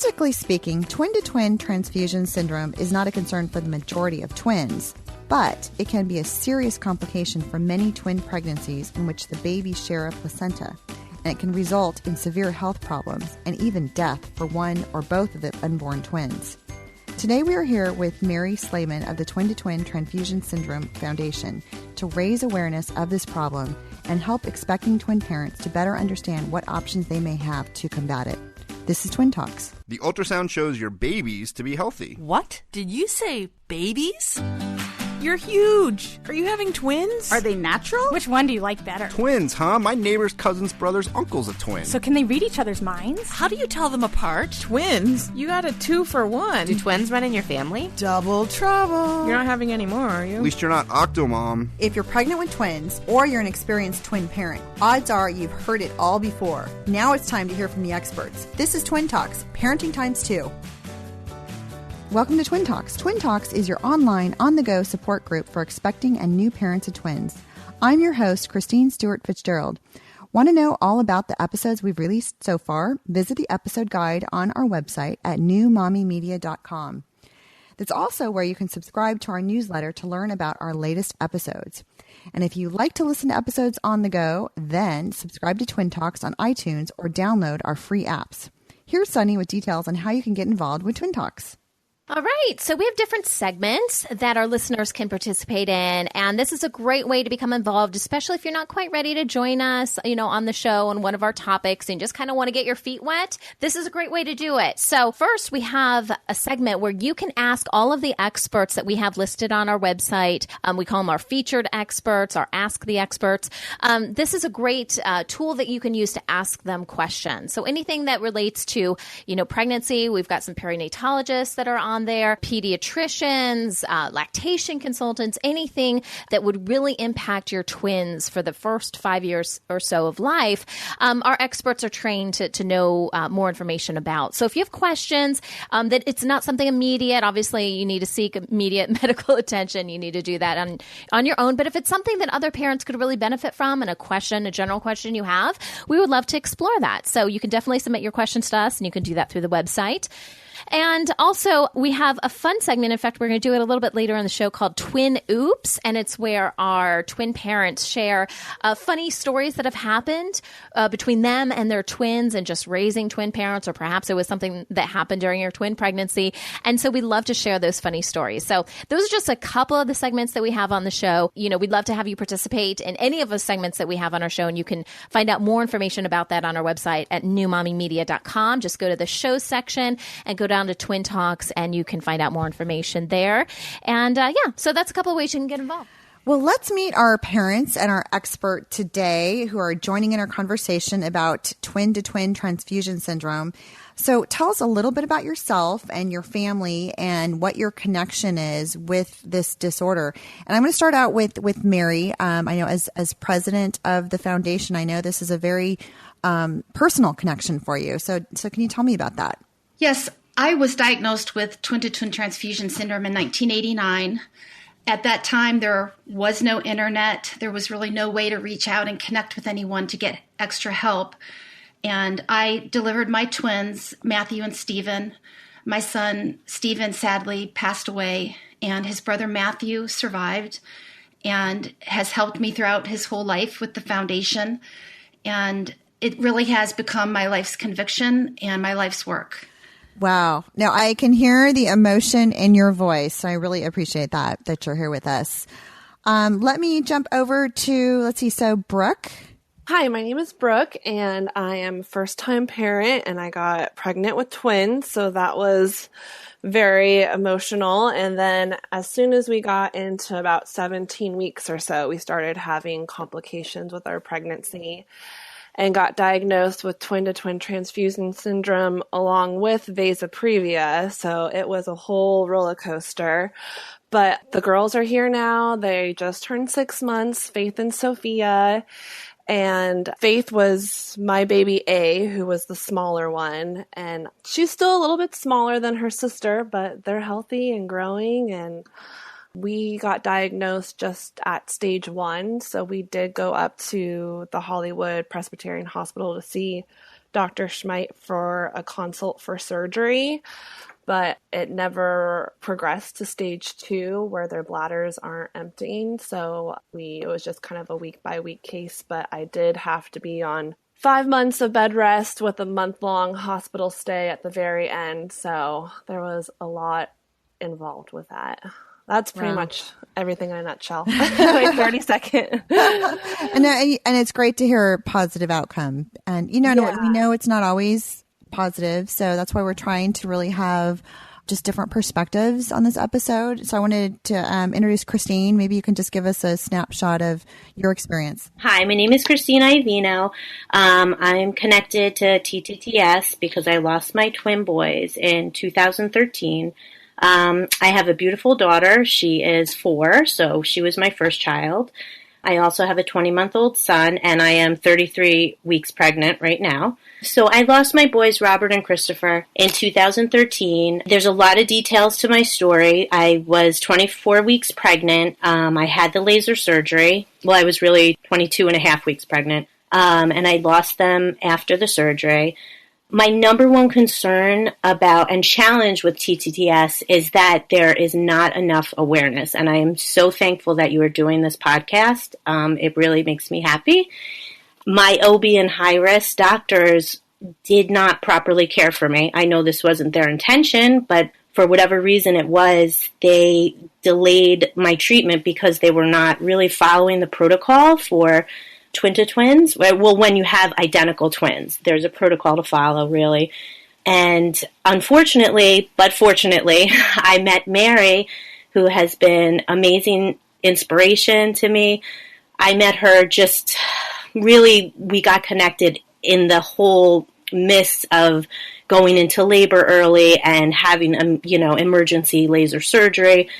Statistically speaking, twin-to-twin transfusion syndrome is not a concern for the majority of twins, but it can be a serious complication for many twin pregnancies in which the babies share a placenta, and it can result in severe health problems and even death for one or both of the unborn twins. Today we are here with Mary Slayman of the Twin-to-Twin Transfusion Syndrome Foundation to raise awareness of this problem and help expecting twin parents to better understand what options they may have to combat it. This is Twin Talks. The ultrasound shows your babies to be healthy. What? Did you say babies? You're huge. Are you having twins? Are they natural? Which one do you like better? Twins, huh? My neighbor's cousin's brother's uncle's a twin. So can they read each other's minds? How do you tell them apart? Twins? You got a 2-for-1. Do twins run in your family? Double trouble. You're not having any more, are you? At least you're not Octomom. If you're pregnant with twins or you're an experienced twin parent, odds are you've heard it all before. Now it's time to hear from the experts. This is Twin Talks, Parenting Times 2. Welcome to Twin Talks. Twin Talks is your online, on-the-go support group for expecting and new parents of twins. I'm your host, Christine Stewart Fitzgerald. Want to know all about the episodes we've released so far? Visit the episode guide on our website at newmommymedia.com. That's also where you can subscribe to our newsletter to learn about our latest episodes. And if you like to listen to episodes on the go, then subscribe to Twin Talks on iTunes or download our free apps. Here's Sunny with details on how you can get involved with Twin Talks. All right. So we have different segments that our listeners can participate in. And this is a great way to become involved, especially if you're not quite ready to join us, on the show on one of our topics and just kind of want to get your feet wet. This is a great way to do it. So first, we have a segment where you can ask all of the experts that we have listed on our website. We call them our featured experts, our Ask the Experts. This is a great tool that you can use to ask them questions. So anything that relates to, pregnancy, we've got some perinatologists that are on there, pediatricians, lactation consultants, anything that would really impact your twins for the first 5 years or so of life. Our experts are trained to know more information about. So if you have questions that it's not something immediate, obviously you need to seek immediate medical attention. You need to do that on your own. But if it's something that other parents could really benefit from and a general question you have, we would love to explore that. So you can definitely submit your questions to us, and you can do that through the website. And also, we have a fun segment. In fact, we're going to do it a little bit later in the show called Twin Oops. And it's where our twin parents share funny stories that have happened between them and their twins and just raising twin parents, or perhaps it was something that happened during your twin pregnancy. And so we love to share those funny stories. So those are just a couple of the segments that we have on the show. We'd love to have you participate in any of the segments that we have on our show. And you can find out more information about that on our website at newmommymedia.com. Just go to the show section and go down to Twin Talks, and you can find out more information there. And so that's a couple of ways you can get involved. Well, let's meet our parents and our expert today who are joining in our conversation about twin-to-twin transfusion syndrome. So tell us a little bit about yourself and your family and what your connection is with this disorder. And I'm going to start out with Mary. I know as president of the foundation, I know this is a very personal connection for you. So can you tell me about that? Yes. I was diagnosed with twin-to-twin transfusion syndrome in 1989. At that time, there was no internet. There was really no way to reach out and connect with anyone to get extra help. And I delivered my twins, Matthew and Stephen. My son, Stephen, sadly passed away, and his brother Matthew survived and has helped me throughout his whole life with the foundation. And it really has become my life's conviction and my life's work. Wow. Now I can hear the emotion in your voice. So I really appreciate that you're here with us. Let me jump over to, Brooke. Hi, my name is Brooke, and I am a first-time parent, and I got pregnant with twins, so that was very emotional. And then as soon as we got into about 17 weeks or so, we started having complications with our pregnancy and got diagnosed with twin-to-twin transfusion syndrome along with vasoprevia. So it was a whole roller coaster. But the girls are here now. They just turned 6 months, Faith and Sophia. And Faith was my baby A, who was the smaller one. And she's still a little bit smaller than her sister, but they're healthy and growing. And We got diagnosed just at stage 1, so we did go up to the Hollywood Presbyterian Hospital to see Dr. Schmeit for a consult for surgery, but it never progressed to stage 2 where their bladders aren't emptying, so it was just kind of a week-by-week case, but I did have to be on 5 months of bed rest with a month-long hospital stay at the very end, so there was a lot involved with that. That's pretty much everything in a nutshell. Wait, 30 seconds. And it's great to hear a positive outcome. And, we know it's not always positive. So that's why we're trying to really have just different perspectives on this episode. So I wanted to introduce Christine. Maybe you can just give us a snapshot of your experience. Hi, my name is Christine Iovino. I'm connected to TTTS because I lost my twin boys in 2013. I have a beautiful daughter. She is 4, so she was my first child. I also have a 20-month-old son, and I am 33 weeks pregnant right now. So I lost my boys, Robert and Christopher, in 2013. There's a lot of details to my story. I was 24 weeks pregnant. I had the laser surgery. Well, I was really 22 and a half weeks pregnant, and I lost them after the surgery. My number one concern about and challenge with TTTS is that there is not enough awareness. And I am so thankful that you are doing this podcast. It really makes me happy. My OB and high-risk doctors did not properly care for me. I know this wasn't their intention, but for whatever reason it was, they delayed my treatment because they were not really following the protocol for twin-to-twins. Well, when you have identical twins, there's a protocol to follow, really. And unfortunately, but fortunately, I met Mary, who has been amazing inspiration to me. I met her just really, we got connected in the whole midst of going into labor early and having, emergency laser surgery.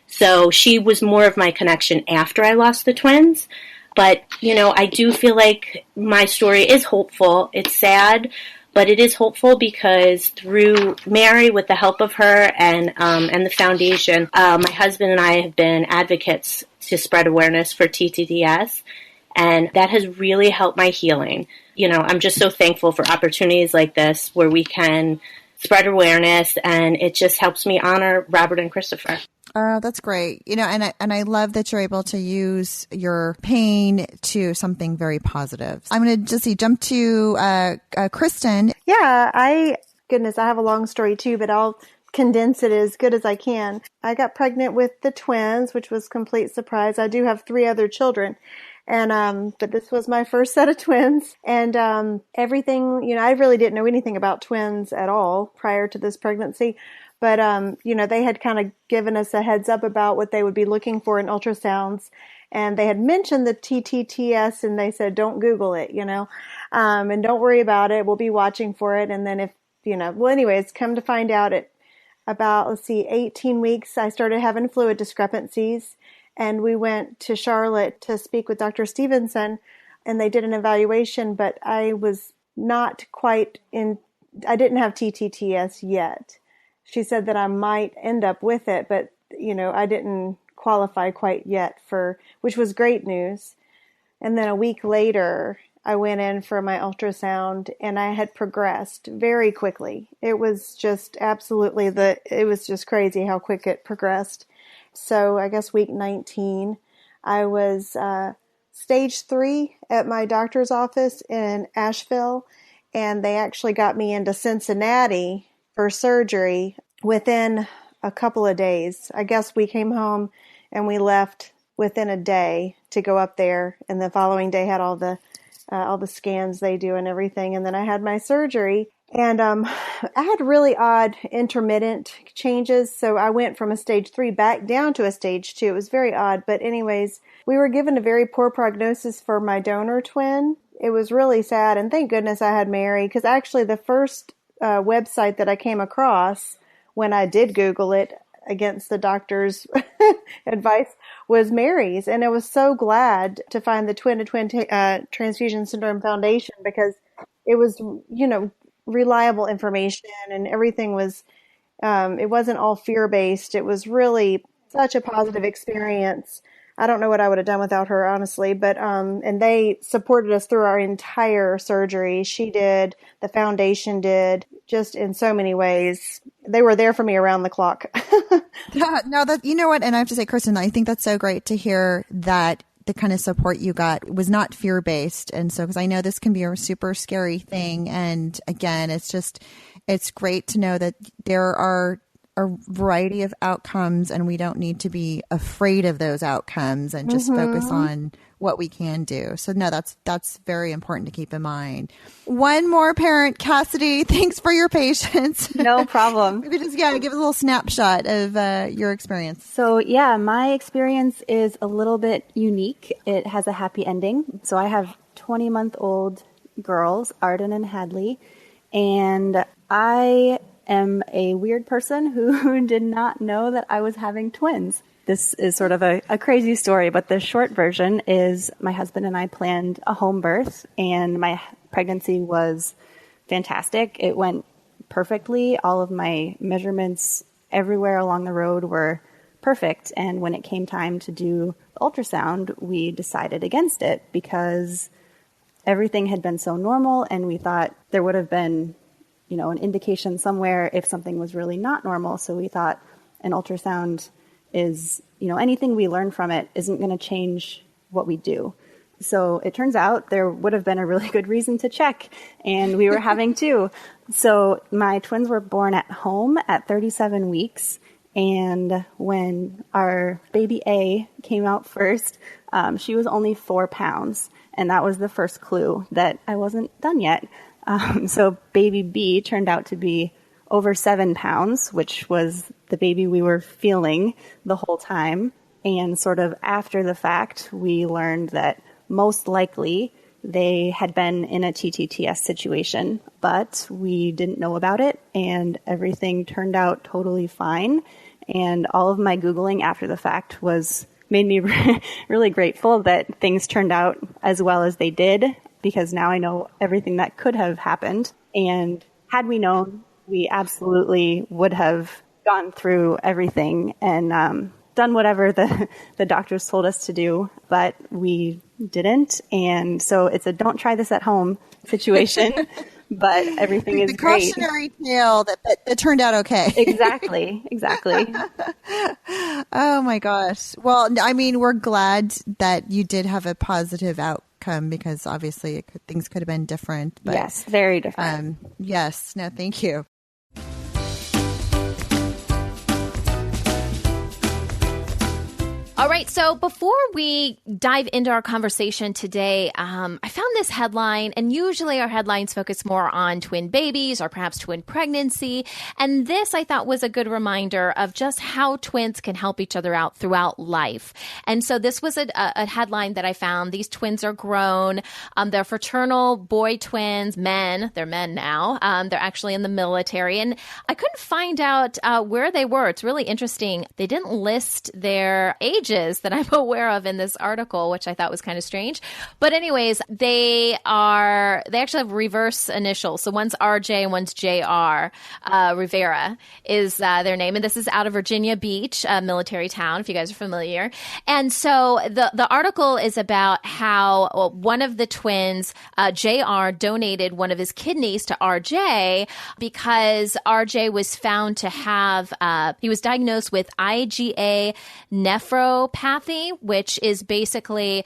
So she was more of my connection after I lost the twins. But, I do feel like my story is hopeful. It's sad, but it is hopeful because through Mary, with the help of her and the foundation, my husband and I have been advocates to spread awareness for TTTS, and that has really helped my healing. I'm just so thankful for opportunities like this where we can spread awareness, and it just helps me honor Robert and Christopher. Oh, that's great. And I love that you're able to use your pain to something very positive. I'm going to just jump to Kristen. Yeah, I have a long story too, but I'll condense it as good as I can. I got pregnant with the twins, which was a complete surprise. I do have 3 other children. And, but this was my first set of twins, and, everything, I really didn't know anything about twins at all prior to this pregnancy. But, they had kind of given us a heads up about what they would be looking for in ultrasounds. And they had mentioned the TTTS, and they said, don't Google it, and don't worry about it. We'll be watching for it. And then if, anyways, come to find out at about, 18 weeks, I started having fluid discrepancies. And we went to Charlotte to speak with Dr. Stevenson, and they did an evaluation, but I was not quite I didn't have TTTS yet. She said that I might end up with it, but, I didn't qualify quite yet which was great news. And then a week later, I went in for my ultrasound, and I had progressed very quickly. It was just it was just crazy how quick it progressed. So I guess week 19, I was stage 3 at my doctor's office in Asheville, and they actually got me into Cincinnati for surgery within a couple of days. I guess we came home and we left within a day to go up there, and the following day had all the scans they do and everything, and then I had my surgery. And I had really odd intermittent changes, so I went from a stage 3 back down to a stage 2. It was very odd, but anyways, we were given a very poor prognosis for my donor twin. It was really sad, and thank goodness I had Mary, because actually the first website that I came across when I did Google it against the doctor's advice was Mary's, and I was so glad to find the Twin-to-Twin Transfusion Syndrome Foundation, because it was, reliable information, and everything was, it wasn't all fear-based. It was really such a positive experience. I don't know what I would have done without her, honestly, but, and they supported us through our entire surgery. She did, the foundation did, just in so many ways. They were there for me around the clock. Yeah, no, that, you know what? And I have to say, Kristen, I think that's so great to hear that the kind of support you got was not fear-based. And so, because I know this can be a super scary thing. And again, it's great to know that there are a variety of outcomes and we don't need to be afraid of those outcomes and just focus on what we can do. So no, that's very important to keep in mind. One more parent, Cassidy, thanks for your patience. No problem. Maybe just give us a little snapshot of your experience. So yeah, my experience is a little bit unique. It has a happy ending. So I have 20-month-old girls, Arden and Hadley, and I am a weird person who did not know that I was having twins. This is sort of a crazy story, but the short version is my husband and I planned a home birth, and my pregnancy was fantastic. It went perfectly. All of my measurements everywhere along the road were perfect. And when it came time to do the ultrasound, we decided against it because everything had been so normal, and we thought there would have been an indication somewhere if something was really not normal. So we thought an ultrasound is, anything we learn from it isn't going to change what we do. So it turns out there would have been a really good reason to check, and we were having two. So my twins were born at home at 37 weeks. And when our baby A came out first, she was only 4 pounds. And that was the first clue that I wasn't done yet. So baby B turned out to be over 7 pounds, which was the baby we were feeling the whole time. And sort of after the fact, we learned that most likely they had been in a TTTS situation, but we didn't know about it, and everything turned out totally fine. And all of my Googling after the fact made me really grateful that things turned out as well as they did, because now I know everything that could have happened. And had we known, we absolutely would have gone through everything and done whatever the doctors told us to do, but we didn't. And so it's a don't try this at home situation, but everything is great. The cautionary tale that turned out okay. Exactly. Oh my gosh. Well, I mean, we're glad that you did have a positive outcome, because obviously things could have been different. But, yes, very different. Yes. No, thank you. All right, so before we dive into our conversation today, I found this headline, and usually our headlines focus more on twin babies or perhaps twin pregnancy. And this, I thought, was a good reminder of just how twins can help each other out throughout life. And so this was a headline that I found. These twins are grown. They're fraternal boy twins, men. They're men now. They're actually in the military. And I couldn't find out where they were. It's really interesting. They didn't list their ages that I'm aware of in this article, which I thought was kind of strange. But anyways, they actually have reverse initials. So one's RJ and one's JR. Rivera is their name. And this is out of Virginia Beach, a military town, if you guys are familiar. And so the article is about how one of the twins, JR, donated one of his kidneys to RJ because RJ was found to have, he was diagnosed with IgA nephropathy, which is basically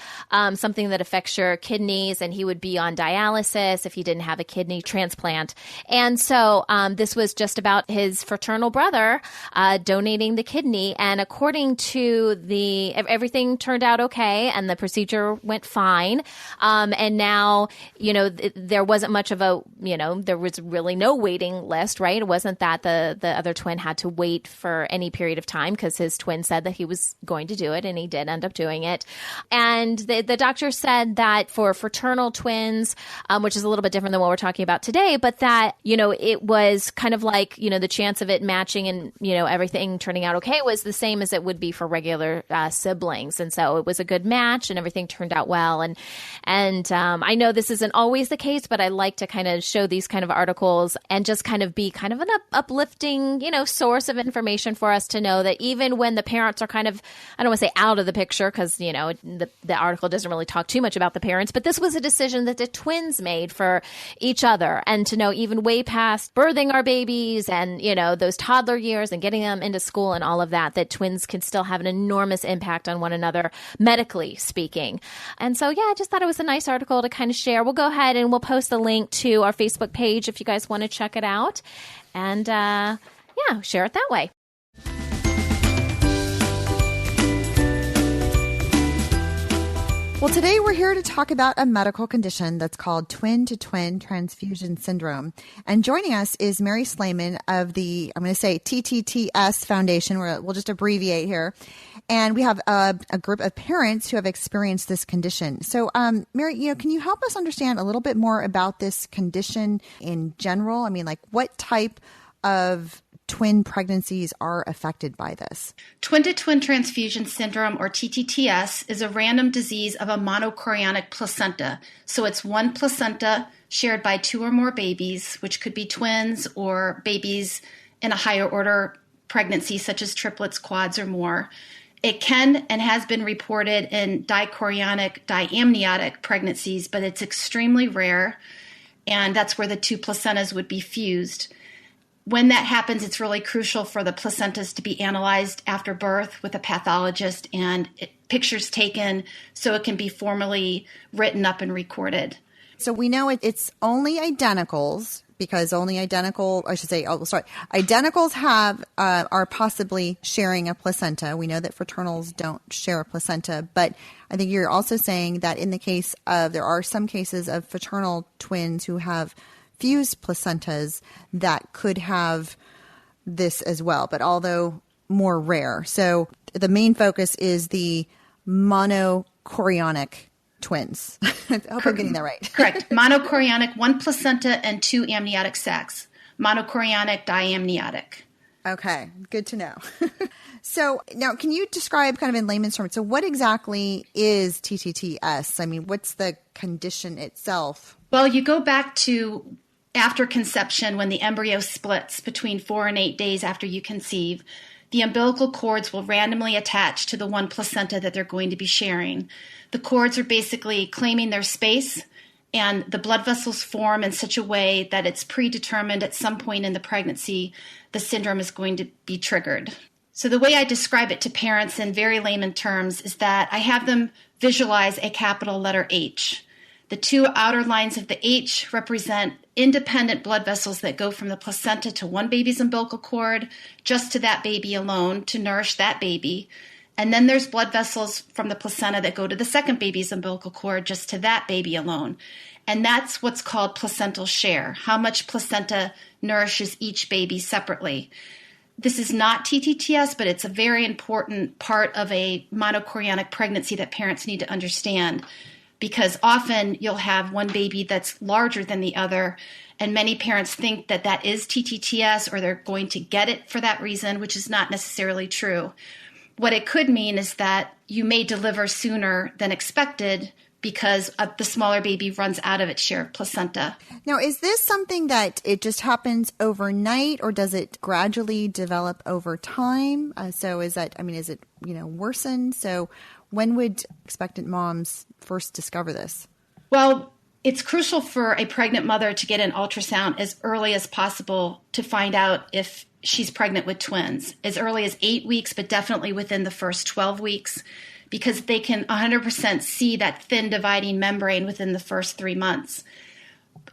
something that affects your kidneys, and he would be on dialysis if he didn't have a kidney transplant. And so this was just about his fraternal brother donating the kidney. And according to everything turned out okay, and the procedure went fine. And now, there wasn't much of there was really no waiting list, right? It wasn't that the other twin had to wait for any period of time because his twin said that he was going to do do it, and he did end up doing it. And the doctor said that for fraternal twins, which is a little bit different than what we're talking about today, but that, it was kind of like, the chance of it matching and, everything turning out okay was the same as it would be for regular siblings. And so it was a good match and everything turned out well. And I know this isn't always the case, but I like to kind of show these kind of articles and just kind of be kind of an uplifting, source of information for us to know that even when the parents are kind of, I don't want to say out of the picture because, the article doesn't really talk too much about the parents, but this was a decision that the twins made for each other. And to know even way past birthing our babies and, those toddler years and getting them into school and all of that twins can still have an enormous impact on one another, medically speaking. And so, I just thought it was a nice article to kind of share. We'll go ahead and we'll post the link to our Facebook page if you guys want to check it out. And share it that way. Well, today we're here to talk about a medical condition that's called twin-to-twin transfusion syndrome. And joining us is Mary Slayman of the, I'm going to say TTTS Foundation. We'll just abbreviate here. And we have a group of parents who have experienced this condition. So, Mary, can you help us understand a little bit more about this condition in general? I mean, like what type of twin pregnancies are affected by this? Twin-to-twin transfusion syndrome, or TTTS, is a random disease of a monochorionic placenta. So it's one placenta shared by two or more babies, which could be twins or babies in a higher order pregnancy, such as triplets, quads, or more. It can and has been reported in dichorionic, diamniotic pregnancies, but it's extremely rare, and that's where the two placentas would be fused. When that happens, it's really crucial for the placentas to be analyzed after birth with a pathologist and pictures taken so it can be formally written up and recorded. So we know it's only identicals because only identicals are possibly sharing a placenta. We know that fraternals don't share a placenta, but I think you're also saying that in the case of, there are some cases of fraternal twins who have fused placentas that could have this as well, but although more rare. So the main focus is the monochorionic twins. I hope I'm getting that right. Correct. Monochorionic, one placenta and two amniotic sacs. Monochorionic, diamniotic. Okay, good to know. So now can you describe kind of in layman's terms, so what exactly is TTTS? I mean, what's the condition itself? Well, you go back to after conception when the embryo splits between 4 and 8 days after you conceive. The umbilical cords will randomly attach to the one placenta that they're going to be sharing. The cords are basically claiming their space, and the blood vessels form in such a way that it's predetermined at some point in the pregnancy the syndrome is going to be triggered. So the way I describe it to parents in very layman terms is that I have them visualize a capital letter H. The two outer lines of the H represent independent blood vessels that go from the placenta to one baby's umbilical cord, just to that baby alone, to nourish that baby. And then there's blood vessels from the placenta that go to the second baby's umbilical cord, just to that baby alone. And that's what's called placental share, how much placenta nourishes each baby separately. This is not TTTS, but it's a very important part of a monochorionic pregnancy that parents need to understand, because often you'll have one baby that's larger than the other, and many parents think that that is TTTS or they're going to get it for that reason, which is not necessarily true. What it could mean is that you may deliver sooner than expected because the smaller baby runs out of its share of placenta. Now, is this something that it just happens overnight, or does it gradually develop over time? So is it worsen? So when would expectant moms first discover this? Well, it's crucial for a pregnant mother to get an ultrasound as early as possible to find out if she's pregnant with twins, as early as 8 weeks, but definitely within the first 12 weeks, because they can 100% see that thin dividing membrane within the first 3 months.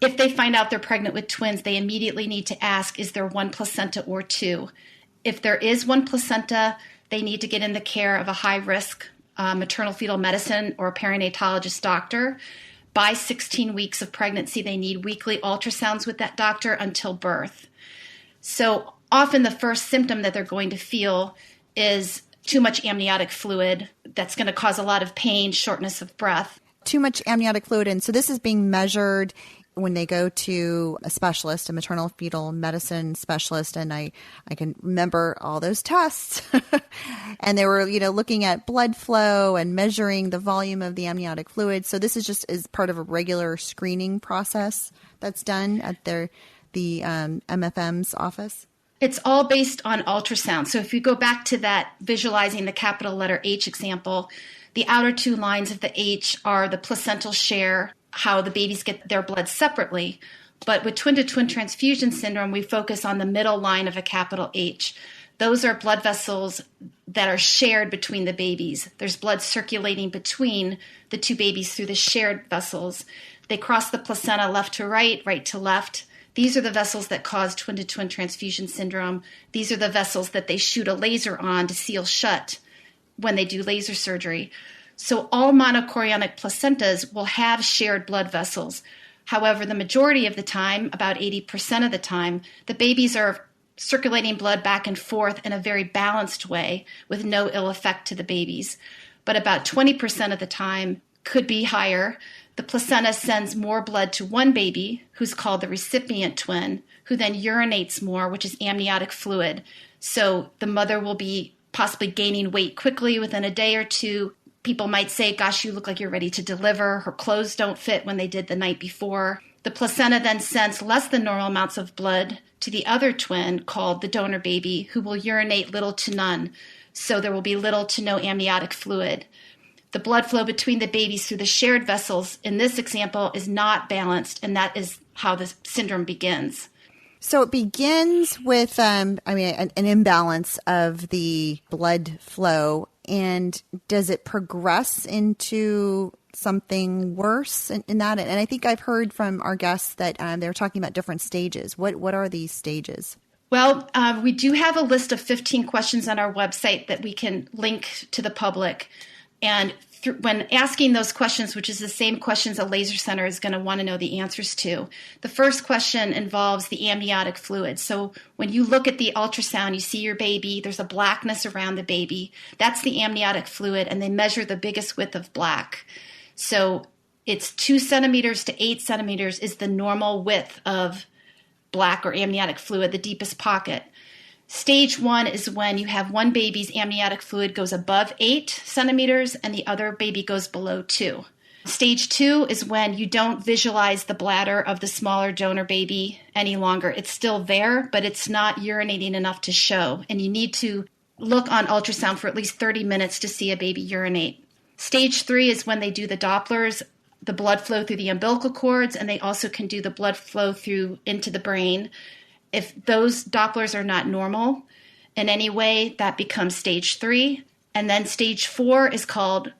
If they find out they're pregnant with twins, they immediately need to ask, is there one placenta or two? If there is one placenta, they need to get in the care of a high-risk maternal fetal medicine or a perinatologist doctor. By 16 weeks of pregnancy, they need weekly ultrasounds with that doctor until birth. So often the first symptom that they're going to feel is too much amniotic fluid that's going to cause a lot of pain, shortness of breath. Too much amniotic fluid. And so this is being measured when they go to a specialist, a maternal fetal medicine specialist. And I can remember all those tests. And they were, looking at blood flow and measuring the volume of the amniotic fluid. So this is just as part of a regular screening process that's done at the MFM's office. It's all based on ultrasound. So if you go back to that visualizing the capital letter H example, the outer two lines of the H are the placental share, how the babies get their blood separately. But with twin-to-twin transfusion syndrome, we focus on the middle line of a capital H. Those are blood vessels that are shared between the babies. There's blood circulating between the two babies through the shared vessels. They cross the placenta left to right, right to left. These are the vessels that cause twin-to-twin transfusion syndrome. These are the vessels that they shoot a laser on to seal shut when they do laser surgery. So all monochorionic placentas will have shared blood vessels. However, the majority of the time, about 80% of the time, the babies are circulating blood back and forth in a very balanced way with no ill effect to the babies. But about 20% of the time, could be higher, the placenta sends more blood to one baby, who's called the recipient twin, who then urinates more, which is amniotic fluid. So the mother will be possibly gaining weight quickly within a day or two. People might say, gosh, you look like you're ready to deliver. Her clothes don't fit when they did the night before. The placenta then sends less than normal amounts of blood to the other twin, called the donor baby, who will urinate little to none. So there will be little to no amniotic fluid. The blood flow between the babies through the shared vessels in this example is not balanced, and that is how the syndrome begins. So it begins with, an imbalance of the blood flow. And does it progress into something worse in that? And I think I've heard from our guests that they're talking about different stages. What are these stages? Well, we do have a list of 15 questions on our website that we can link to the public. And when asking those questions, which is the same questions a laser center is going to want to know the answers to, the first question involves the amniotic fluid. So when you look at the ultrasound, you see your baby, there's a blackness around the baby. That's the amniotic fluid, and they measure the biggest width of black. So it's 2 centimeters to 8 centimeters is the normal width of black or amniotic fluid, the deepest pocket. Stage 1 is when you have one baby's amniotic fluid goes above 8 centimeters and the other baby goes below 2. Stage 2 is when you don't visualize the bladder of the smaller donor baby any longer. It's still there, but it's not urinating enough to show. And you need to look on ultrasound for at least 30 minutes to see a baby urinate. Stage 3 is when they do the Dopplers, the blood flow through the umbilical cords, and they also can do the blood flow through into the brain. If those Dopplers are not normal in any way, that becomes stage 3. And then stage 4 is called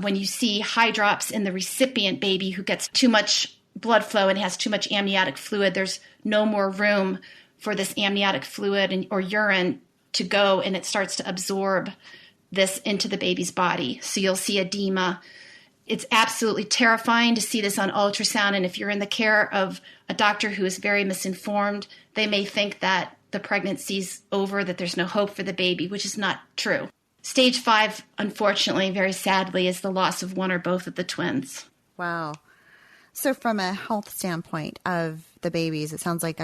when you see high drops in the recipient baby who gets too much blood flow and has too much amniotic fluid. There's no more room for this amniotic fluid or urine to go, and it starts to absorb this into the baby's body. So you'll see edema. It's absolutely terrifying to see this on ultrasound. And if you're in the care of a doctor who is very misinformed, they may think that the pregnancy's over, that there's no hope for the baby, which is not true. Stage 5, unfortunately, very sadly, is the loss of one or both of the twins. Wow. So from a health standpoint of the babies, it sounds like,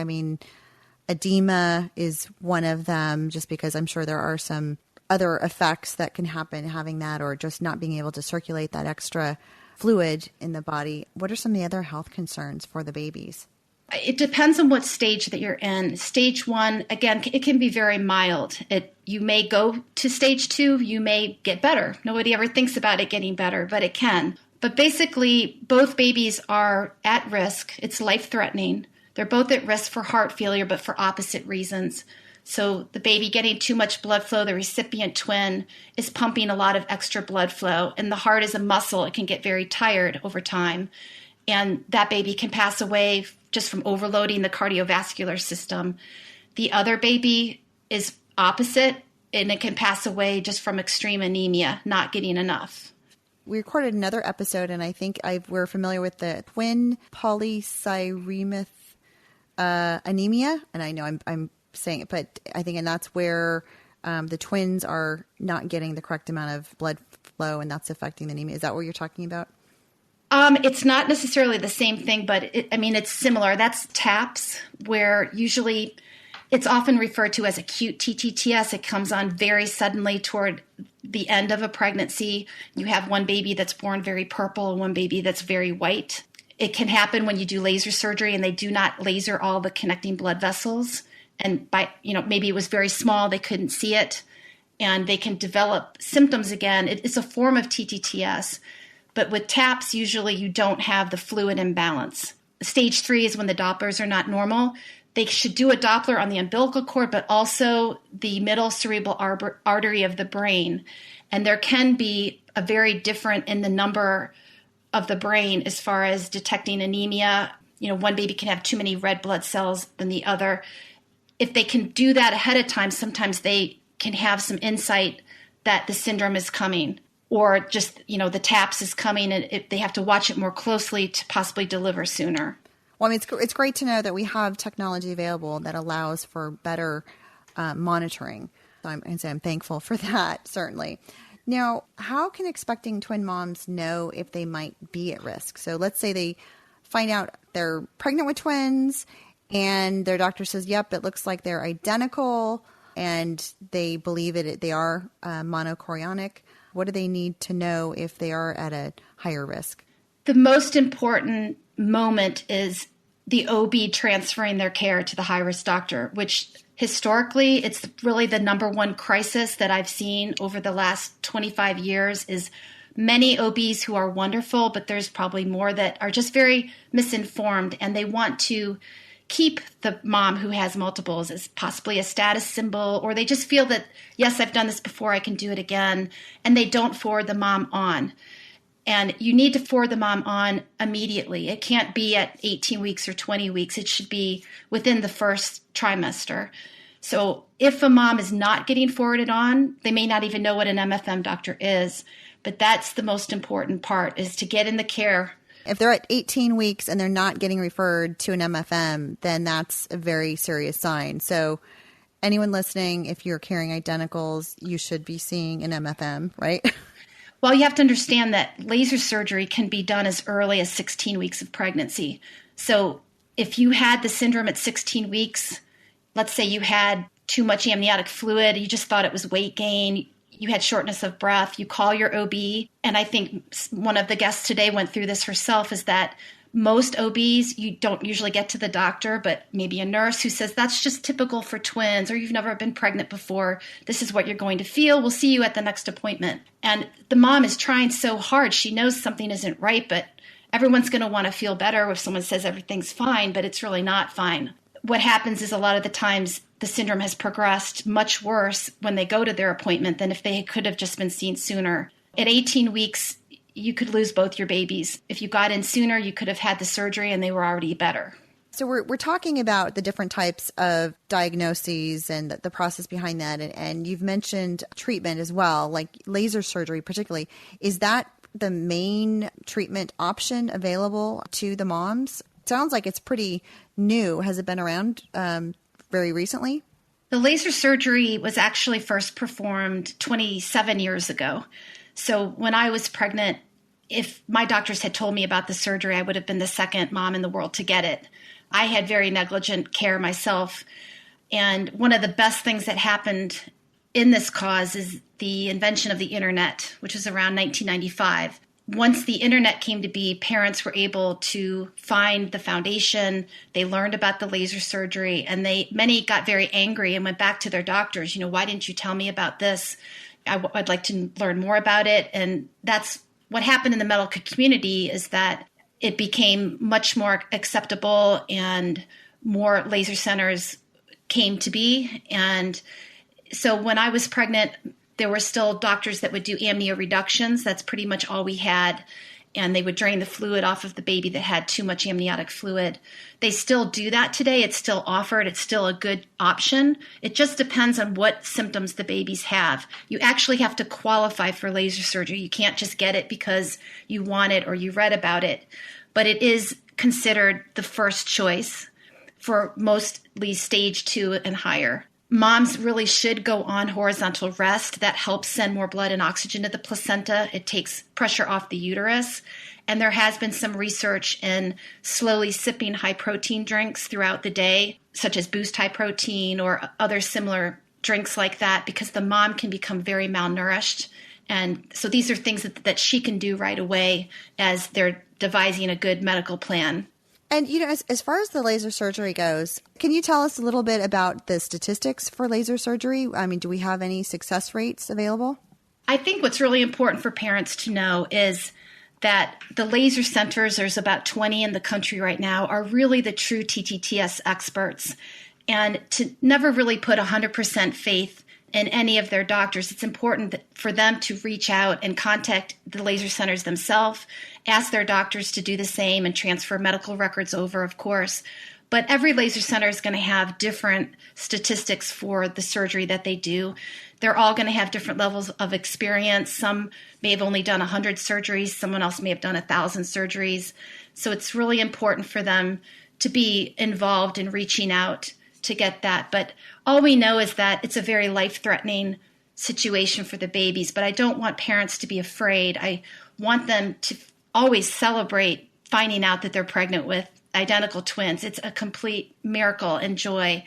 edema is one of them, just because I'm sure there are some other effects that can happen having that, or just not being able to circulate that extra fluid in the body. What are some of the other health concerns for the babies? It depends on what stage that you're in. Stage 1, again, it can be very mild. You may go to stage 2, you may get better. Nobody ever thinks about it getting better, but it can. But basically, both babies are at risk. It's life-threatening. They're both at risk for heart failure, but for opposite reasons. So the baby getting too much blood flow, the recipient twin is pumping a lot of extra blood flow, and the heart is a muscle. It can get very tired over time, and that baby can pass away just from overloading the cardiovascular system. The other baby is opposite, and it can pass away just from extreme anemia, not getting enough. We recorded another episode, and I think we're familiar with the twin polycythemia anemia, and I know I'm saying it, but I think, and that's where the twins are not getting the correct amount of blood flow and that's affecting the anemia. Is that what you're talking about? It's not necessarily the same thing, but it's similar. That's TAPS, where usually it's often referred to as acute TTTS. It comes on very suddenly toward the end of a pregnancy. You have one baby that's born very purple and one baby that's very white. It can happen when you do laser surgery and they do not laser all the connecting blood vessels. And maybe it was very small, they couldn't see it, and they can develop symptoms again. It's a form of TTTS. But with TAPS, usually you don't have the fluid imbalance. Stage 3 is when the Dopplers are not normal. They should do a Doppler on the umbilical cord, but also the middle cerebral artery of the brain. And there can be a very different in the number of the brain as far as detecting anemia. One baby can have too many red blood cells than the other. If they can do that ahead of time, sometimes they can have some insight that the syndrome is coming. Or just, the TAPS is coming and they have to watch it more closely to possibly deliver sooner. Well, it's great to know that we have technology available that allows for better monitoring. So I'm thankful for that, certainly. Now, how can expecting twin moms know if they might be at risk? So let's say they find out they're pregnant with twins and their doctor says, yep, it looks like they're identical and they believe they are monochorionic. What do they need to know if they are at a higher risk? The most important moment is the OB transferring their care to the high-risk doctor, which historically it's really the number one crisis that I've seen over the last 25 years is many OBs who are wonderful, but there's probably more that are just very misinformed and they want to keep the mom who has multiples as possibly a status symbol, or they just feel that, yes, I've done this before, I can do it again, and they don't forward the mom on. And you need to forward the mom on immediately. It can't be at 18 weeks or 20 weeks. It should be within the first trimester. So if a mom is not getting forwarded on, they may not even know what an MFM doctor is, but that's the most important part, is to get in the care. If they're at 18 weeks and they're not getting referred to an MFM, then that's a very serious sign. So anyone listening, if you're carrying identicals, you should be seeing an MFM, right? Well, you have to understand that laser surgery can be done as early as 16 weeks of pregnancy. So if you had the syndrome at 16 weeks, let's say you had too much amniotic fluid, you just thought it was weight gain, you had shortness of breath, you call your OB. And I think one of the guests today went through this herself, is that most OBs, you don't usually get to the doctor, but maybe a nurse who says, that's just typical for twins, or you've never been pregnant before. This is what you're going to feel. We'll see you at the next appointment. And the mom is trying so hard. She knows something isn't right, but everyone's going to want to feel better if someone says everything's fine, but it's really not fine. What happens is a lot of the times the syndrome has progressed much worse when they go to their appointment than if they could have just been seen sooner. At 18 weeks, you could lose both your babies. If you got in sooner, you could have had the surgery and they were already better. So we're talking about the different types of diagnoses and the process behind that. And you've mentioned treatment as well, like laser surgery particularly. Is that the main treatment option available to the moms? It sounds like it's pretty new. Has it been around very recently? The laser surgery was actually first performed 27 years ago. So when I was pregnant, if my doctors had told me about the surgery, I would have been the second mom in the world to get it. I had very negligent care myself. And one of the best things that happened in this cause is the invention of the internet, which was around 1995. Once the internet came to be, parents were able to find the foundation. They learned about the laser surgery, and many got very angry and went back to their doctors. Why didn't you tell me about this? I'd like to learn more about it. And that's what happened in the medical community, is that it became much more acceptable and more laser centers came to be. And so when I was pregnant, there were still doctors that would do amnio reductions. That's pretty much all we had. And they would drain the fluid off of the baby that had too much amniotic fluid. They still do that today. It's still offered. It's still a good option. It just depends on what symptoms the babies have. You actually have to qualify for laser surgery. You can't just get it because you want it or you read about it. But it is considered the first choice for mostly stage 2 and higher. Moms really should go on horizontal rest. That helps send more blood and oxygen to the placenta. It takes pressure off the uterus. And there has been some research in slowly sipping high protein drinks throughout the day, such as Boost High Protein or other similar drinks like that, because the mom can become very malnourished. And so these are things that she can do right away as they're devising a good medical plan. And, as far as the laser surgery goes, can you tell us a little bit about the statistics for laser surgery? I mean, do we have any success rates available? I think what's really important for parents to know is that the laser centers, there's about 20 in the country right now, are really the true TTTS experts. And to never really put 100% faith in any of their doctors, it's important for them to reach out and contact the laser centers themselves, ask their doctors to do the same, and transfer medical records over, of course. But every laser center is going to have different statistics for the surgery that they do. They're all going to have different levels of experience. Some may have only done 100 surgeries. Someone else may have done 1,000 surgeries. So it's really important for them to be involved in reaching out to get that. But all we know is that it's a very life-threatening situation for the babies. But I don't want parents to be afraid. I want them to always celebrate finding out that they're pregnant with identical twins. It's a complete miracle and joy.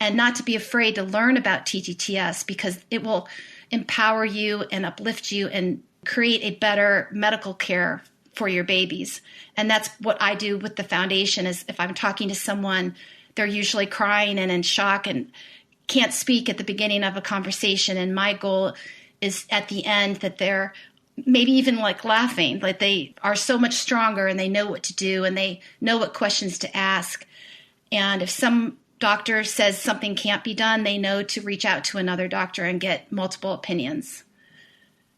And not to be afraid to learn about TTTS, because it will empower you and uplift you and create a better medical care for your babies. And that's what I do with the foundation. Is if I'm talking to someone, they're usually crying and in shock and can't speak at the beginning of a conversation. And my goal is at the end that they're maybe even like laughing, like they are so much stronger and they know what to do and they know what questions to ask. And if some doctor says something can't be done, they know to reach out to another doctor and get multiple opinions.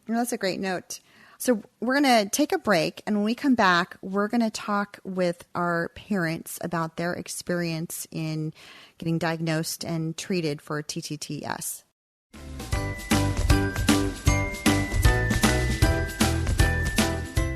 Well, that's a great note. So we're going to take a break, and when we come back, we're going to talk with our parents about their experience in getting diagnosed and treated for TTTS.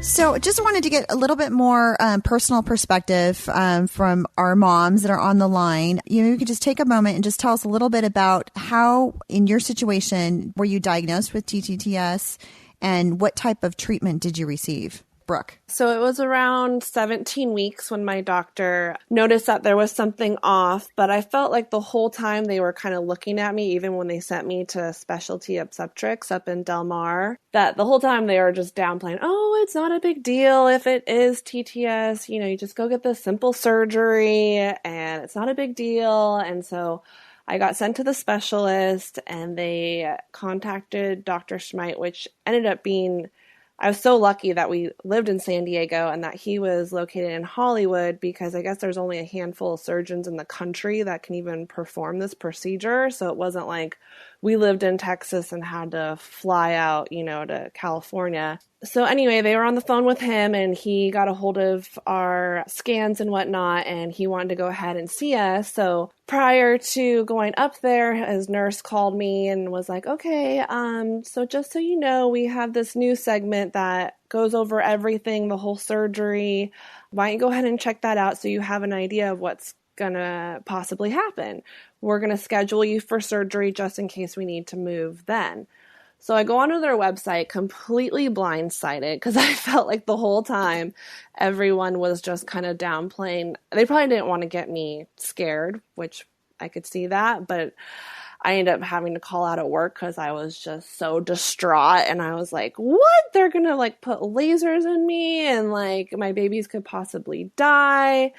So just wanted to get a little bit more personal perspective from our moms that are on the line. You could just take a moment and just tell us a little bit about how, in your situation, were you diagnosed with TTTS and what type of treatment did you receive? Brooke. So it was around 17 weeks when my doctor noticed that there was something off, but I felt like the whole time they were kind of looking at me, even when they sent me to specialty obstetrics up in Del Mar, that the whole time they were just downplaying, oh, it's not a big deal if it is TTS, you just go get the simple surgery and it's not a big deal. And so I got sent to the specialist and they contacted Dr. Schmeit, which ended up being, I was so lucky that we lived in San Diego and that he was located in Hollywood, because I guess there's only a handful of surgeons in the country that can even perform this procedure. So it wasn't like we lived in Texas and had to fly out, to California. So anyway, they were on the phone with him and he got a hold of our scans and whatnot, and he wanted to go ahead and see us. So prior to going up there, his nurse called me and was like, okay, so just so you know, we have this new segment that goes over everything, the whole surgery. Why don't you go ahead and check that out so you have an idea of what's gonna possibly happen. We're gonna schedule you for surgery just in case we need to move then. So I go onto their website completely blindsided, because I felt like the whole time everyone was just kind of downplaying. They probably didn't want to get me scared, which I could see that, but I ended up having to call out at work because I was just so distraught. And I was like, what? They're going to put lasers in me and my babies could possibly die.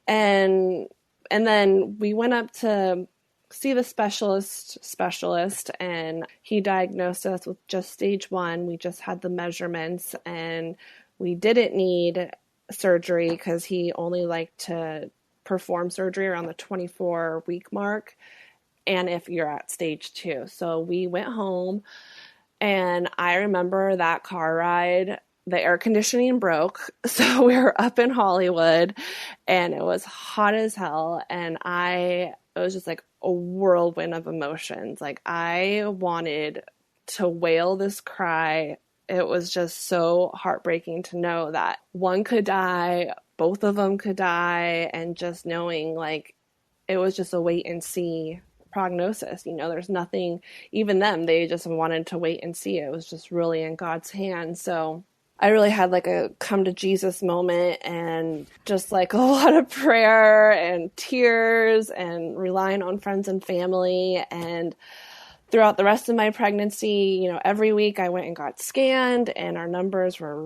And then we went up to see the specialist, and he diagnosed us with just stage 1. We just had the measurements and we didn't need surgery because he only liked to perform surgery around the 24-week mark and if you're at stage 2. So we went home, and I remember that car ride, the air conditioning broke. So we were up in Hollywood and it was hot as hell. And it was just a whirlwind of emotions. I wanted to wail this cry. It was just so heartbreaking to know that one could die, both of them could die. And just knowing it was just a wait and see prognosis. There's nothing, even them, they just wanted to wait and see. It was just really in God's hands. So I really had like a come to Jesus moment, and just like a lot of prayer and tears and relying on friends and family. And throughout the rest of my pregnancy, every week I went and got scanned, and our numbers were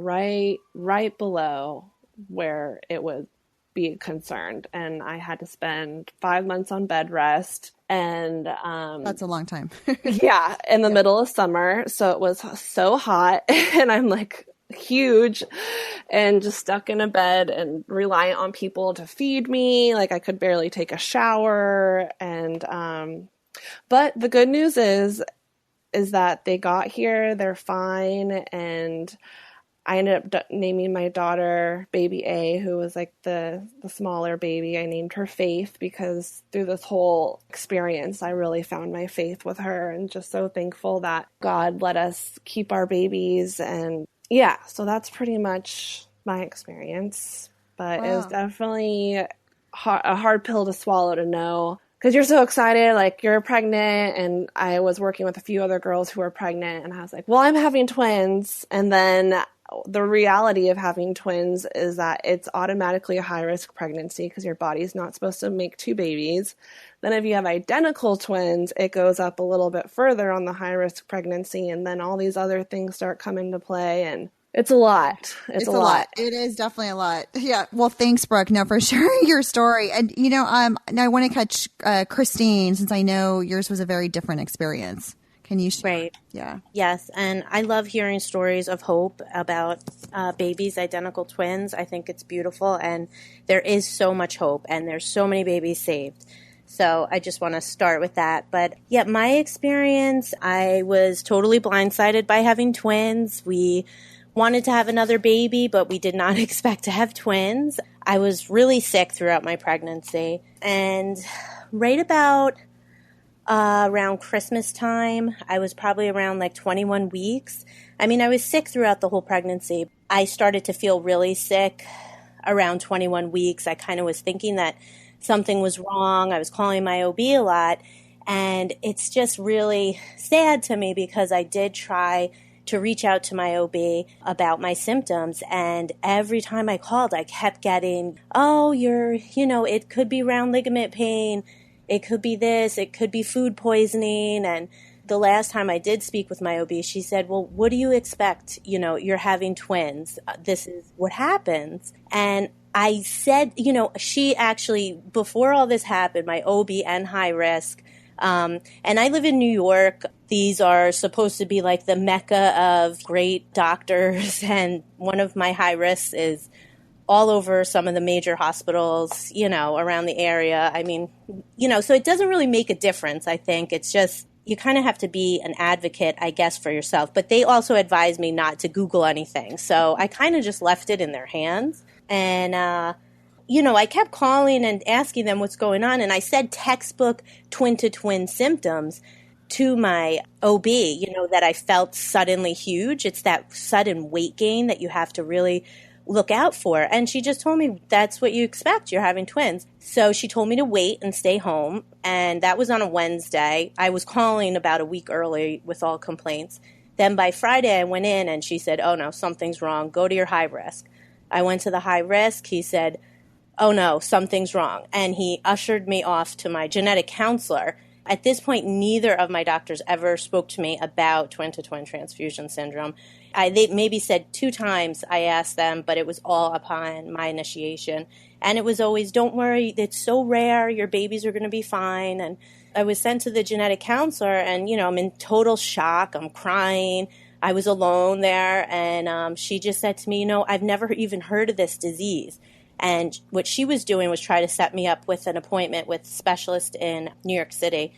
right below where it would be concerned. And I had to spend 5 months on bed rest. And that's a long time. Yeah, in the middle of summer. So it was so hot, and I'm like huge and just stuck in a bed and reliant on people to feed me. Like I could barely take a shower. And but the good news is that they got here, they're fine. And I ended up naming my daughter Baby A, who was like the smaller baby. I named her Faith because through this whole experience, I really found my faith with her, and just so thankful that God let us keep our babies. And yeah, so that's pretty much my experience. But It was definitely a hard pill to swallow, to know, because you're so excited, like you're pregnant. And I was working with a few other girls who were pregnant, and I was like, well, I'm having twins. And then the reality of having twins is that it's automatically a high-risk pregnancy because your body's not supposed to make two babies. Then if you have identical twins, it goes up a little bit further on the high-risk pregnancy, and then all these other things start coming into play, and it's a lot. It's a lot. It is definitely a lot. Yeah. Well, thanks, Brooke, for sharing your story. And, now I want to catch Christine, since I know yours was a very different experience. Can you share? Right. Yeah. Yes. And I love hearing stories of hope about babies, identical twins. I think it's beautiful. And there is so much hope, and there's so many babies saved. So I just want to start with that. But yeah, my experience, I was totally blindsided by having twins. We wanted to have another baby, but we did not expect to have twins. I was really sick throughout my pregnancy. And right about around Christmas time, I was probably around like 21 weeks. I mean, I was sick throughout the whole pregnancy. I started to feel really sick around 21 weeks. I kind of was thinking that something was wrong. I was calling my OB a lot. And it's just really sad to me because I did try to reach out to my OB about my symptoms. And every time I called, I kept getting, oh, it could be round ligament pain. It could be this, it could be food poisoning. And the last time I did speak with my OB, she said, well, what do you expect? You're having twins. This is what happens. And I said, she actually, before all this happened, my OB and high risk, and I live in New York. These are supposed to be like the mecca of great doctors. And one of my high risks is all over some of the major hospitals, around the area. I mean, so it doesn't really make a difference, I think. It's just, you kind of have to be an advocate, I guess, for yourself. But they also advised me not to Google anything. So I kind of just left it in their hands. And, I kept calling and asking them what's going on. And I said textbook twin-to-twin symptoms to my OB, that I felt suddenly huge. It's that sudden weight gain that you have to really look out for. And she just told me, that's what you expect. You're having twins. So she told me to wait and stay home. And that was on a Wednesday. I was calling about a week early with all complaints. Then by Friday, I went in and she said, oh no, something's wrong. Go to your high risk. I went to the high risk. He said, oh no, something's wrong. And he ushered me off to my genetic counselor. At this point, neither of my doctors ever spoke to me about twin-to-twin transfusion syndrome. They maybe said 2 times I asked them, but it was all upon my initiation. And it was always, don't worry, it's so rare, your babies are going to be fine. And I was sent to the genetic counselor, and, I'm in total shock. I'm crying. I was alone there, and she just said to me, I've never even heard of this disease. And what she was doing was try to set me up with an appointment with a specialist in New York City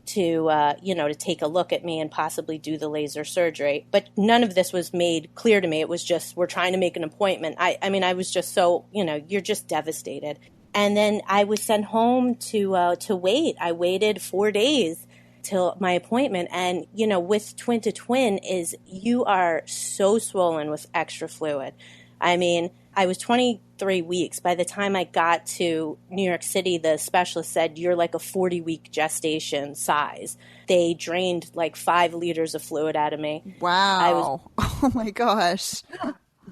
to take a look at me and possibly do the laser surgery. But none of this was made clear to me. It was just, we're trying to make an appointment. I mean, I was just so, you're just devastated. And then I was sent home to wait. I waited 4 days till my appointment. And, with twin-to-twin is you are so swollen with extra fluid. I mean, I was 23 weeks. By the time I got to New York City, the specialist said, you're like a 40-week gestation size. They drained like 5 liters of fluid out of me. Wow. Oh my gosh.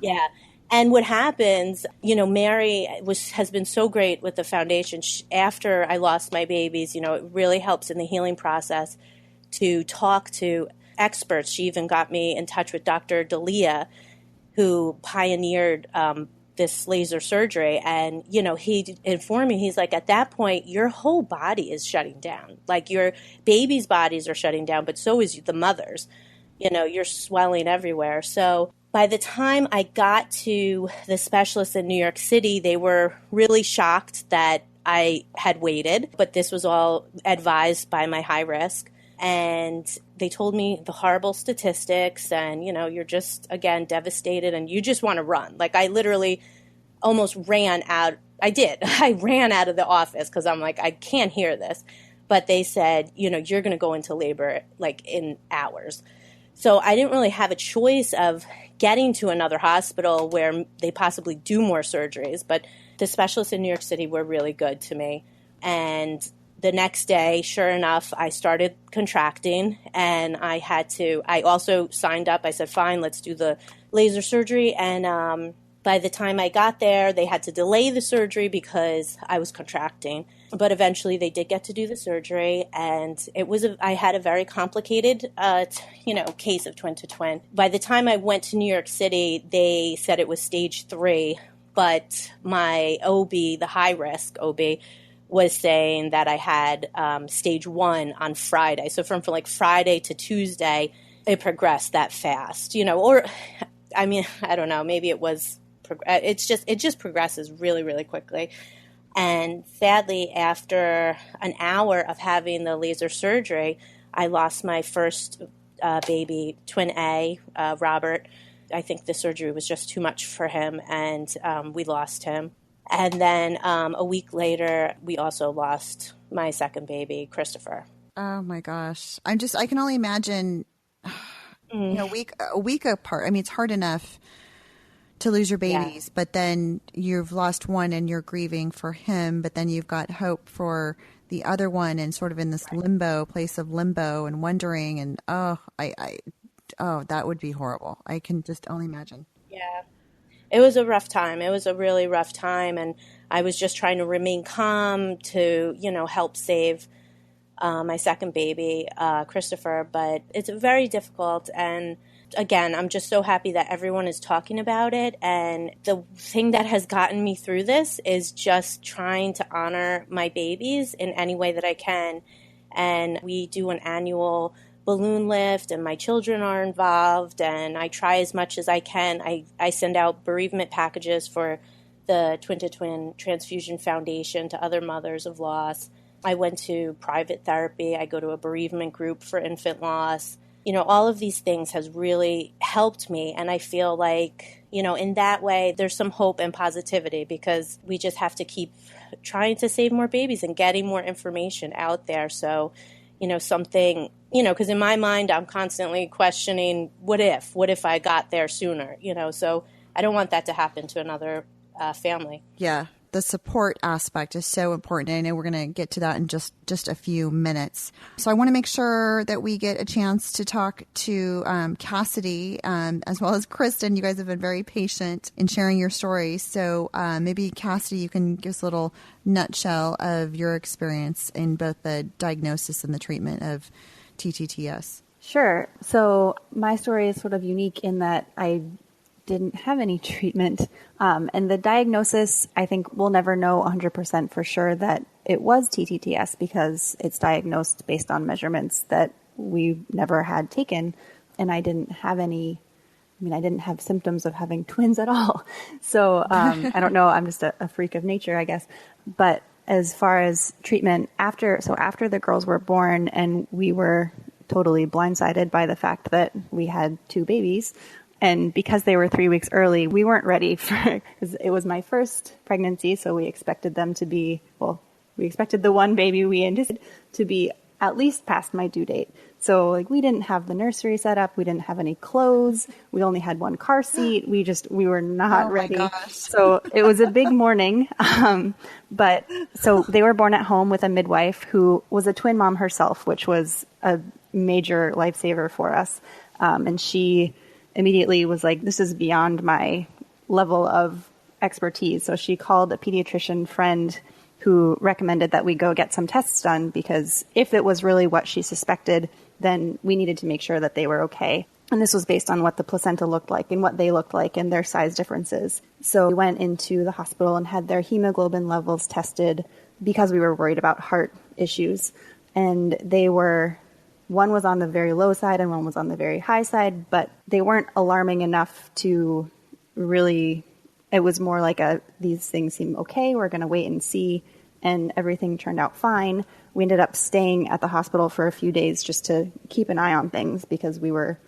Yeah. And what happens, Mary has been so great with the foundation. After I lost my babies, it really helps in the healing process to talk to experts. She even got me in touch with Dr. Dalia, who pioneered this laser surgery. And, he informed me, he's like, at that point, your whole body is shutting down. Like your baby's bodies are shutting down, but so is the mother's. You're swelling everywhere. So by the time I got to the specialists in New York City, they were really shocked that I had waited, but this was all advised by my high risk. And they told me the horrible statistics and, you're just, again, devastated and you just want to run. Like I literally almost ran out. I did. I ran out of the office because I'm like, I can't hear this. But they said, you're going to go into labor like in hours. So I didn't really have a choice of getting to another hospital where they possibly do more surgeries. But the specialists in New York City were really good to me. And the next day, sure enough, I started contracting and I also signed up. I said, fine, let's do the laser surgery. And by the time I got there, they had to delay the surgery because I was contracting. But eventually they did get to do the surgery, and I had a very complicated, case of twin to twin. By the time I went to New York City, they said it was stage 3, but my OB, the high risk OB, was saying that I had stage 1 on Friday. So from like Friday to Tuesday, it progressed that fast, or I don't know, maybe it was. It just progresses really, really quickly. And sadly, after an hour of having the laser surgery, I lost my first baby, twin A, Robert. I think the surgery was just too much for him, and we lost him. And then a week later, we also lost my second baby, Christopher. Oh my gosh. I can only imagine a week apart. I mean, it's hard enough to lose your babies, but then you've lost one and you're grieving for him, but then you've got hope for the other one and sort of in this place of limbo and wondering, and that would be horrible. I can just only imagine. Yeah. It was a rough time. It was a really rough time, and I was just trying to remain calm to, help save my second baby, Christopher, but it's very difficult. And again, I'm just so happy that everyone is talking about it. And the thing that has gotten me through this is just trying to honor my babies in any way that I can. And we do an annual balloon lift, and my children are involved, and I try as much as I can. I send out bereavement packages for the Twin to Twin Transfusion Foundation to other mothers of loss. I went to private therapy. I go to a bereavement group for infant loss. All of these things has really helped me. And I feel like, in that way, there's some hope and positivity, because we just have to keep trying to save more babies and getting more information out there. So, something, because in my mind, I'm constantly questioning, what if I got there sooner, so I don't want that to happen to another family. Yeah. The support aspect is so important. I know we're going to get to that in just a few minutes. So I want to make sure that we get a chance to talk to Cassidy as well as Kristen. You guys have been very patient in sharing your stories. So maybe, Cassidy, you can give us a little nutshell of your experience in both the diagnosis and the treatment of TTTS. Sure. So my story is sort of unique in that I didn't have any treatment. And the diagnosis, I think we'll never know 100% for sure that it was TTTS, because it's diagnosed based on measurements that we never had taken. And I didn't have I didn't have symptoms of having twins at all. So I don't know. I'm just a freak of nature, I guess. But as far as treatment, after the girls were born and we were totally blindsided by the fact that we had 2 babies, and because they were 3 weeks early, we weren't ready because it was my first pregnancy. So we expected them to be, we expected the one baby we intended to be at least past my due date. So like we didn't have the nursery set up. We didn't have any clothes. We only had one car seat. We were not ready. So it was a big morning. But so they were born at home with a midwife who was a twin mom herself, which was a major lifesaver for us. And she immediately was like, this is beyond my level of expertise. So she called a pediatrician friend who recommended that we go get some tests done, because if it was really what she suspected, then we needed to make sure that they were okay. And this was based on what the placenta looked like and what they looked like and their size differences. So we went into the hospital and had their hemoglobin levels tested because we were worried about heart issues. And one was on the very low side and one was on the very high side, but they weren't alarming enough to really, it was more like these things seem okay, we're going to wait and see, and everything turned out fine. We ended up staying at the hospital for a few days just to keep an eye on things because we were,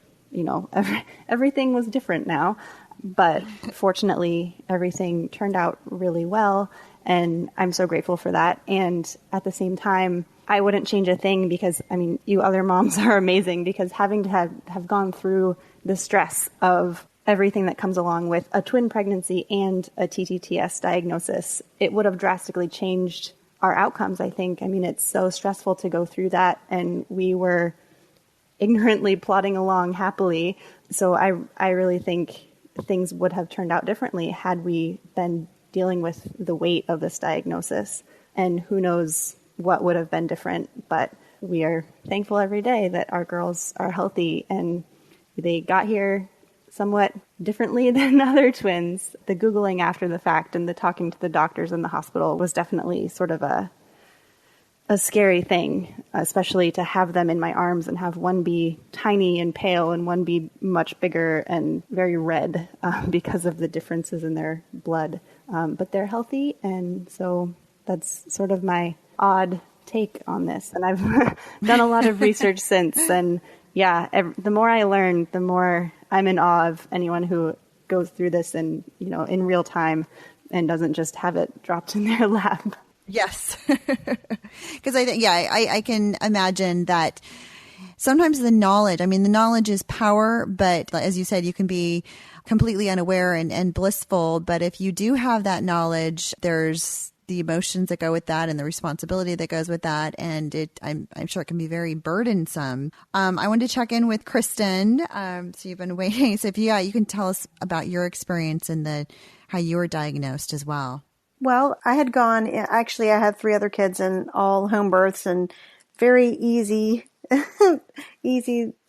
everything was different now. But fortunately, everything turned out really well, and I'm so grateful for that. And at the same time, I wouldn't change a thing because, you other moms are amazing, because having to have gone through the stress of everything that comes along with a twin pregnancy and a TTTS diagnosis, it would have drastically changed our outcomes, I think. It's so stressful to go through that, and we were ignorantly plodding along happily. So I really think things would have turned out differently had we been dealing with the weight of this diagnosis. And who knows what would have been different, but we are thankful every day that our girls are healthy, and they got here somewhat differently than other twins. The Googling after the fact and the talking to the doctors in the hospital was definitely sort of a scary thing, especially to have them in my arms and have one be tiny and pale and one be much bigger and very red because of the differences in their blood. But they're healthy, and so that's sort of my odd take on this. And I've done a lot of research since, and the more I learn, the more I'm in awe of anyone who goes through this in real time and doesn't just have it dropped in their lap. Yes. Because I think, I can imagine that sometimes the knowledge is power, but as you said, you can be completely unaware and blissful. But if you do have that knowledge, there's the emotions that go with that and the responsibility that goes with that. And I'm sure it can be very burdensome. I wanted to check in with Kristen. So you've been waiting. So if you can tell us about your experience and how you were diagnosed as well. Well, I had I had 3 other kids and all home births and very easy,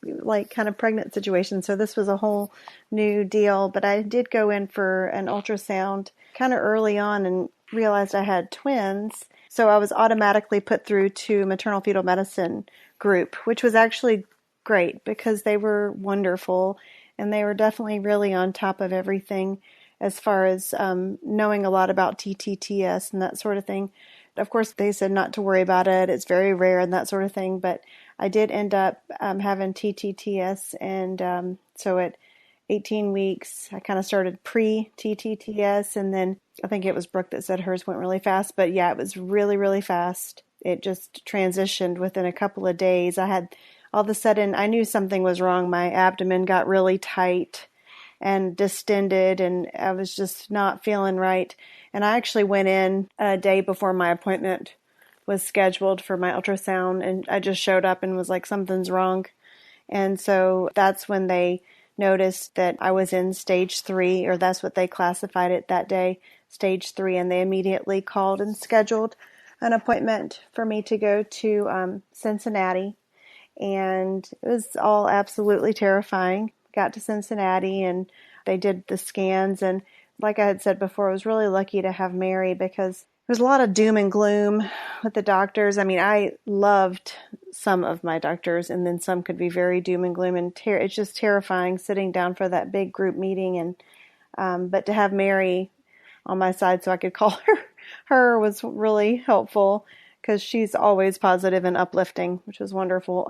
like kind of pregnant situation. So this was a whole new deal, but I did go in for an ultrasound kind of early on and realized I had twins. So I was automatically put through to maternal fetal medicine group, which was actually great because they were wonderful and they were definitely really on top of everything as far as knowing a lot about TTTS and that sort of thing. Of course, they said not to worry about it. It's very rare and that sort of thing. But I did end up having TTTS. And so at 18 weeks, I kind of started pre-TTTS. And then I think it was Brooke that said hers went really fast. But yeah, it was really, really fast. It just transitioned within a couple of days. All of a sudden, I knew something was wrong. My abdomen got really tight and distended, and I was just not feeling right. And I actually went in a day before my appointment was scheduled for my ultrasound, and I just showed up and was like, something's wrong. And so that's when they noticed that I was in stage 3, or that's what they classified it that day, stage 3, and they immediately called and scheduled an appointment for me to go to Cincinnati. And it was all absolutely terrifying. Got to Cincinnati and they did the scans. And like I had said before, I was really lucky to have Mary because there was a lot of doom and gloom with the doctors. I loved some of my doctors, and then some could be very doom and gloom. And it's just terrifying sitting down for that big group meeting. And but to have Mary on my side so I could call her was really helpful because she's always positive and uplifting, which was wonderful.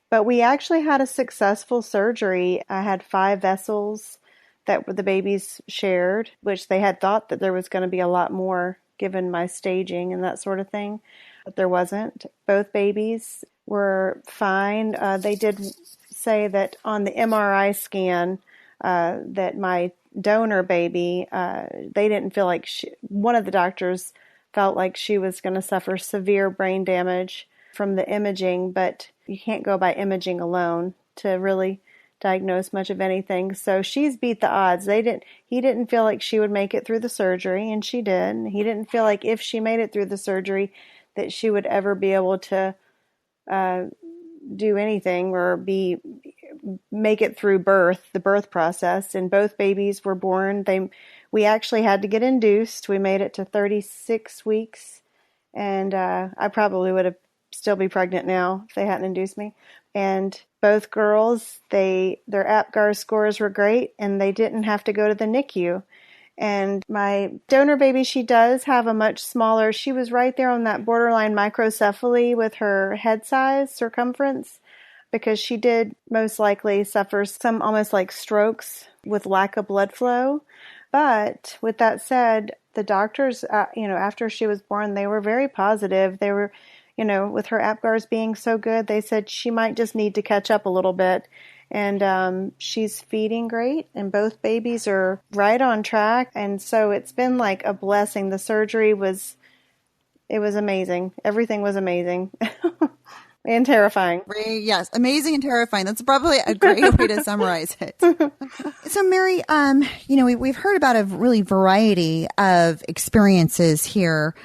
But we actually had a successful surgery. I had 5 vessels that the babies shared, which they had thought that there was going to be a lot more given my staging and that sort of thing. but there wasn't. Both babies were fine. They did say that on the MRI scan that my donor baby, they didn't feel like one of the doctors felt like she was going to suffer severe brain damage from the imaging, but you can't go by imaging alone to really diagnose much of anything. So she's beat the odds. He didn't feel like she would make it through the surgery, and she did. He didn't feel like if she made it through the surgery that she would ever be able to do anything or make it through the birth process. And both babies were born. We actually had to get induced. We made it to 36 weeks, and I probably would have still be pregnant now if they hadn't induced me. And both girls, their APGAR scores were great, and they didn't have to go to the NICU. And my donor baby, she does have a much smaller, she was right there on that borderline microcephaly with her head size, circumference, because she did most likely suffer some almost like strokes with lack of blood flow. But with that said, the doctors, after she was born, they were very positive. They were, with her APGARs being so good, they said she might just need to catch up a little bit. And she's feeding great, and both babies are right on track. And so it's been like a blessing. The surgery was amazing. Everything was amazing. And terrifying. Yes, amazing and terrifying. That's probably a great way to summarize it. So, Mary, we've heard about a really variety of experiences here.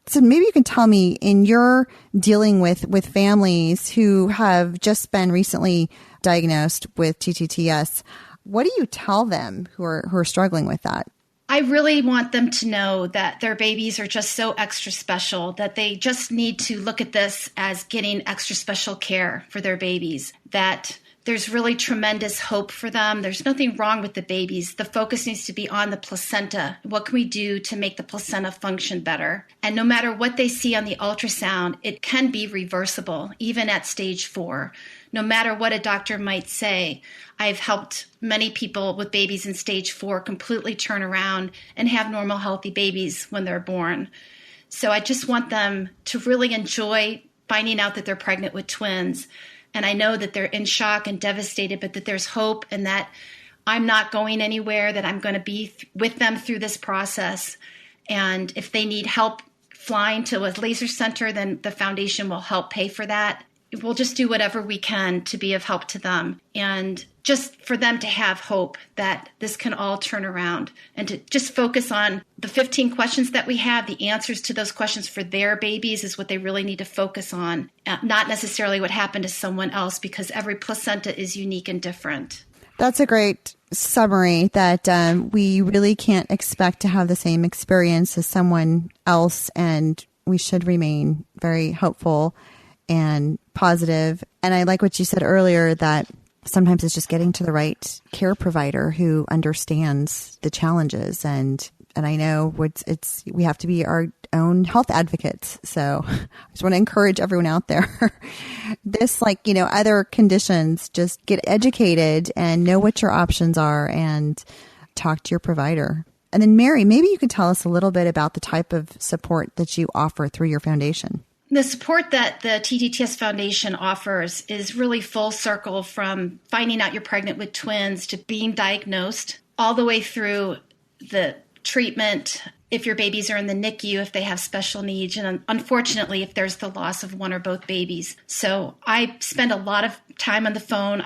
So maybe you can tell me, in your dealing with families who have just been recently diagnosed with TTTS, what do you tell them who are struggling with that? I really want them to know that their babies are just so extra special, that they just need to look at this as getting extra special care for their babies, that there's really tremendous hope for them. There's nothing wrong with the babies. The focus needs to be on the placenta. What can we do to make the placenta function better? And no matter what they see on the ultrasound, it can be reversible, even at stage 4. No matter what a doctor might say, I've helped many people with babies in stage 4 completely turn around and have normal, healthy babies when they're born. So I just want them to really enjoy finding out that they're pregnant with twins. And I know that they're in shock and devastated, but that there's hope, and that I'm not going anywhere, that I'm going to be with them through this process. And if they need help flying to a laser center, then the foundation will help pay for that. We'll just do whatever we can to be of help to them, and just for them to have hope that this can all turn around, and to just focus on the 15 questions that we have. The answers to those questions for their babies is what they really need to focus on, not necessarily what happened to someone else, because every placenta is unique and different. That's a great summary, that we really can't expect to have the same experience as someone else, and we should remain very hopeful and positive. And I like what you said earlier, that sometimes it's just getting to the right care provider who understands the challenges. And I know we have to be our own health advocates. So I just want to encourage everyone out there. This, other conditions, just get educated and know what your options are and talk to your provider. And then Mary, maybe you could tell us a little bit about the type of support that you offer through your foundation. The support that the TTTS Foundation offers is really full circle, from finding out you're pregnant with twins to being diagnosed, all the way through the treatment, if your babies are in the NICU, if they have special needs, and unfortunately, if there's the loss of one or both babies. So I spend a lot of time on the phone,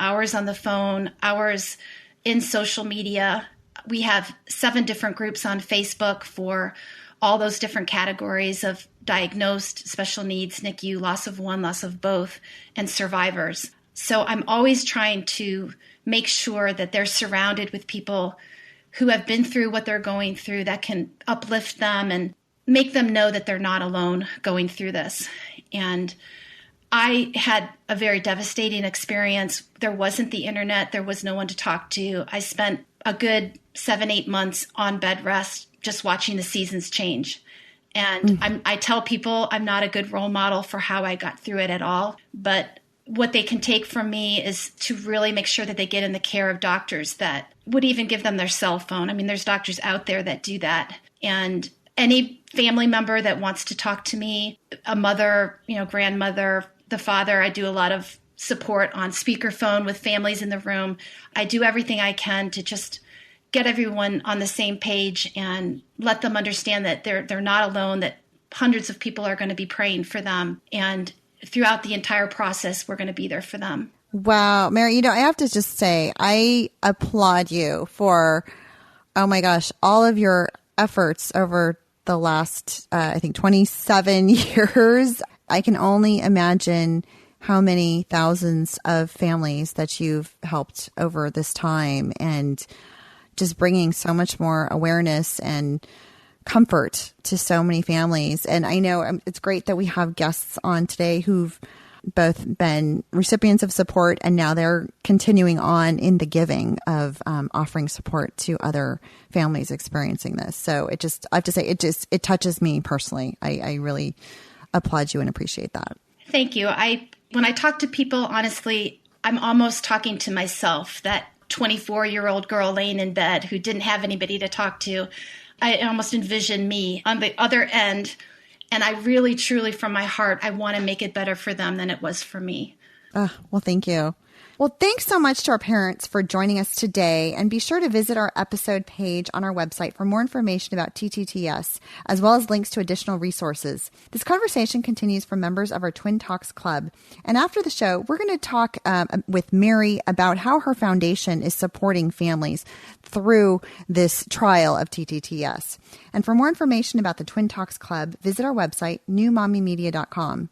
hours in social media. We have 7 different groups on Facebook for all those different categories of diagnosed, special needs, NICU, loss of one, loss of both, and survivors. So I'm always trying to make sure that they're surrounded with people who have been through what they're going through, that can uplift them and make them know that they're not alone going through this. And I had a very devastating experience. There wasn't the internet. There was no one to talk to. I spent a good 7-8 months on bed rest, just watching the seasons change. And I tell people I'm not a good role model for how I got through it at all. But what they can take from me is to really make sure that they get in the care of doctors that would even give them their cell phone. I mean, there's doctors out there that do that. And any family member that wants to talk to me, a mother, grandmother, the father, I do a lot of support on speakerphone with families in the room. I do everything I can to just get everyone on the same page and let them understand that they're not alone, that hundreds of people are going to be praying for them. And throughout the entire process, we're going to be there for them. Wow. Mary, I have to just say, I applaud you for, oh my gosh, all of your efforts over the last, 27 years. I can only imagine how many thousands of families that you've helped over this time, and just bringing so much more awareness and comfort to so many families. And I know it's great that we have guests on today who've both been recipients of support, and now they're continuing on in the giving of offering support to other families experiencing this. So I have to say, it touches me personally. I really applaud you and appreciate that. Thank you. When I talk to people, honestly, I'm almost talking to myself, that 24-year-old girl laying in bed who didn't have anybody to talk to. I almost envision me on the other end. And I really, truly, from my heart, I want to make it better for them than it was for me. Well, thank you. Well, thanks so much to our parents for joining us today. And be sure to visit our episode page on our website for more information about TTTS, as well as links to additional resources. This conversation continues from members of our Twin Talks Club. And after the show, we're going to talk with Mary about how her foundation is supporting families through this trial of TTTS. And for more information about the Twin Talks Club, visit our website, newmommymedia.com.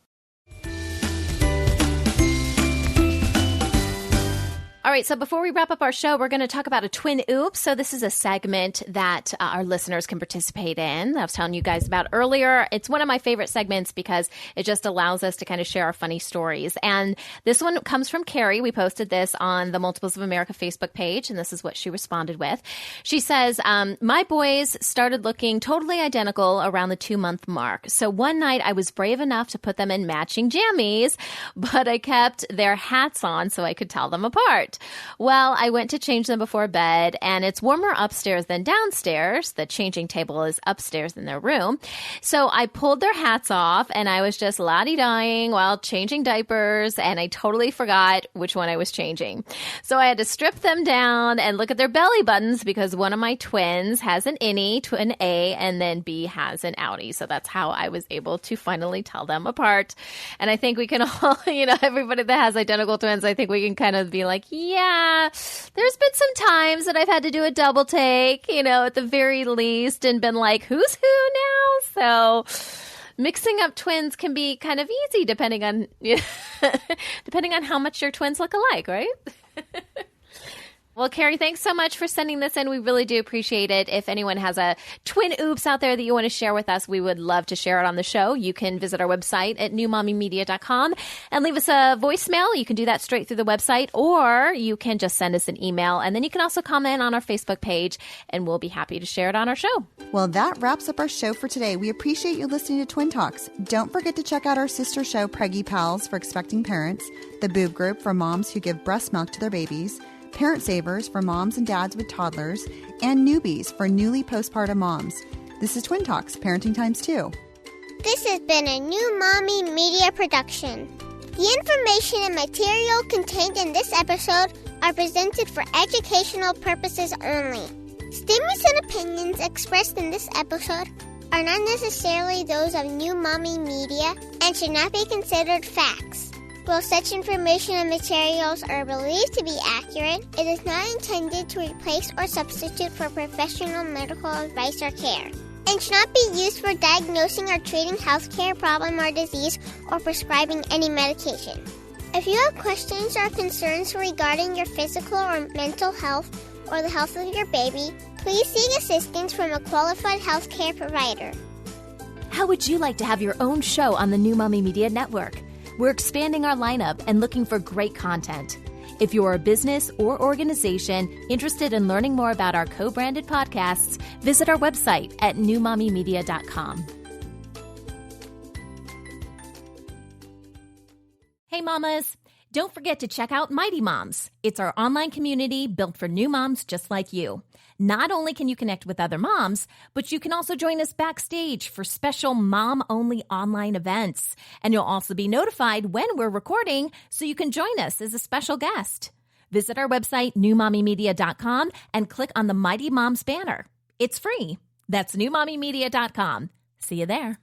All right, so before we wrap up our show, we're going to talk about a twin oops. So this is a segment that our listeners can participate in. I was telling you guys about earlier. It's one of my favorite segments because it just allows us to kind of share our funny stories. And this one comes from Carrie. We posted this on the Multiples of America Facebook page, and this is what she responded with. She says, my boys started looking totally identical around the 2-month mark. So one night I was brave enough to put them in matching jammies, but I kept their hats on so I could tell them apart. Well, I went to change them before bed, and it's warmer upstairs than downstairs. The changing table is upstairs in their room. So I pulled their hats off, and I was just la-di-dying while changing diapers, and I totally forgot which one I was changing. So I had to strip them down and look at their belly buttons because one of my twins has an innie, twin A, and then B has an outie. So that's how I was able to finally tell them apart. And I think we can all, everybody that has identical twins, I think we can kind of be like, yeah, there's been some times that I've had to do a double take, at the very least, and been like, who's who now? So mixing up twins can be kind of easy depending on how much your twins look alike, right? Well, Carrie, thanks so much for sending this in. We really do appreciate it. If anyone has a twin oops out there that you want to share with us, we would love to share it on the show. You can visit our website at newmommymedia.com and leave us a voicemail. You can do that straight through the website, or you can just send us an email. And then you can also comment on our Facebook page, and we'll be happy to share it on our show. Well, that wraps up our show for today. We appreciate you listening to Twin Talks. Don't forget to check out our sister show, Preggy Pals, for expecting parents, the Boob Group for moms who give breast milk to their babies, Parent Savers for moms and dads with toddlers, and Newbies for newly postpartum moms. This is Twin Talks, Parenting Times 2. This has been a New Mommy Media production. The information and material contained in this episode are presented for educational purposes only. Statements and opinions expressed in this episode are not necessarily those of New Mommy Media and should not be considered facts. While such information and materials are believed to be accurate, it is not intended to replace or substitute for professional medical advice or care, and should not be used for diagnosing or treating healthcare problem or disease or prescribing any medication. If you have questions or concerns regarding your physical or mental health or the health of your baby, please seek assistance from a qualified healthcare provider. How would you like to have your own show on the New Mommy Media Network? We're expanding our lineup and looking for great content. If you're a business or organization interested in learning more about our co-branded podcasts, visit our website at newmommymedia.com. Hey mamas, Don't forget to check out Mighty Moms. It's our online community built for new moms just like you. Not only can you connect with other moms, but you can also join us backstage for special mom-only online events. And you'll also be notified when we're recording so you can join us as a special guest. Visit our website, newmommymedia.com, and click on the Mighty Moms banner. It's free. That's newmommymedia.com. See you there.